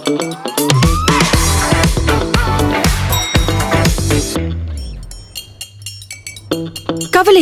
கவலை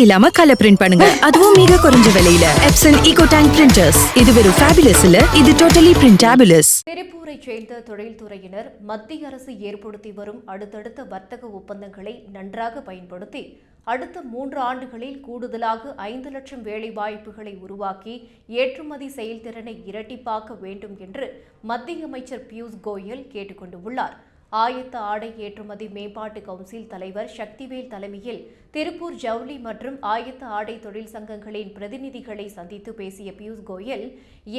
இல்லாம colour print பண்ணுங்க, அதுவும் மிக குறைஞ்ச விலையில. Epson eco tank printers. இது வெறும் ஃபேபுலஸ் இல்ல, இது டோட்டலி பிரிண்டபிளஸ். திருப்பூரை சேர்ந்த தொழில்துறையினர் மத்திய அரசு ஏற்படுத்தி வரும் அடுத்தடுத்த வர்த்தக ஒப்பந்தங்களை நன்றாக பயன்படுத்தி அடுத்த 3 ஆண்டுகளில் கூடுதலாக 5 லட்சம் வேலைவாய்ப்புகளை உருவாக்கி ஏற்றுமதி செயல்திறனை இரட்டிப்பாக்க வேண்டும் என்று மத்திய அமைச்சர் பியூஷ் கோயல் கேட்டுக் கொண்டுள்ளார். ஆயத்த ஆடை ஏற்றுமதி மேம்பாட்டு கவுன்சில் தலைவர் சக்திவேல் தலைமையில் திருப்பூர் ஜவுளி மற்றும் ஆயத்த ஆடை தொழில் சங்கங்களின் பிரதிநிதிகளை சந்தித்து பேசிய பியூஷ் கோயல்,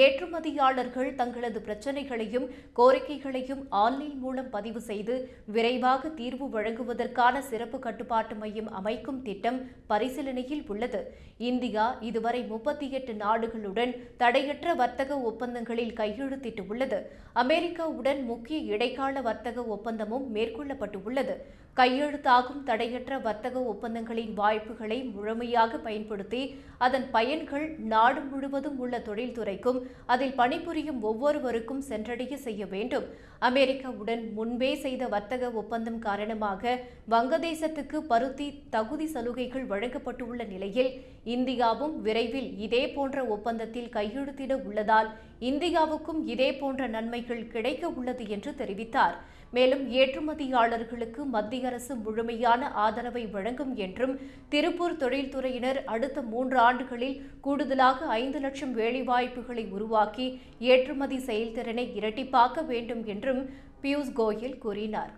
ஏற்றுமதியாளர்கள் தங்களது பிரச்சினைகளையும் கோரிக்கைகளையும் ஆன்லைன் மூலம் பதிவு செய்து விரைவாக தீர்வு வழங்குவதற்கான சிறப்பு கட்டுப்பாட்டு மையம் அமைக்கும் திட்டம் பரிசீலனையில் உள்ளது. இந்தியா இதுவரை 38 நாடுகளுடன் தடையற்ற வர்த்தக ஒப்பந்தங்களில் கையெழுத்திட்டுள்ளது. அமெரிக்காவுடன் முக்கிய இடைக்கால வர்த்தக ஒப்பந்தமும் மேற்கொள்ளப்பட்டுள்ளது. கையெழுத்தாகும் தடையற்ற வர்த்தக ஒப்பந்தங்களின் வாய்ப்புகளை முழுமையாக பயன்படுத்தி அதன் பயன்கள் நாடு முழுவதும் உள்ள தொழில்துறைக்கும் அதில் பணிபுரியும் ஒவ்வொருவருக்கும் சென்றடைய செய்ய வேண்டும். அமெரிக்காவுடன் முன்பே செய்த வர்த்தக ஒப்பந்தம் காரணமாக வங்கதேசத்துக்கு பருத்தி தகுதி சலுகைகள் வழங்கப்பட்டுள்ள நிலையில் இந்தியாவும் விரைவில் இதே போன்ற ஒப்பந்தத்தில் கையெழுத்திட உள்ளதால் இந்தியாவுக்கும் இதே போன்ற நன்மைகள் கிடைக்க உள்ளது என்று தெரிவித்தார். மேலும் ஏற்றுமதியாளர்களுக்கு மத்திய அரசு முழுமையான ஆதரவை வழங்கும் என்றும் திருப்பூர் தொழில்துறையினர் அடுத்த 3 ஆண்டுகளில் கூடுதலாக 5 லட்சம் வேலைவாய்ப்புகளை உருவாக்கி ஏற்றுமதி செயல்திறனை இரட்டிப்பாக்க வேண்டும் என்றும் பியூஷ் கோயல் கூறினார்.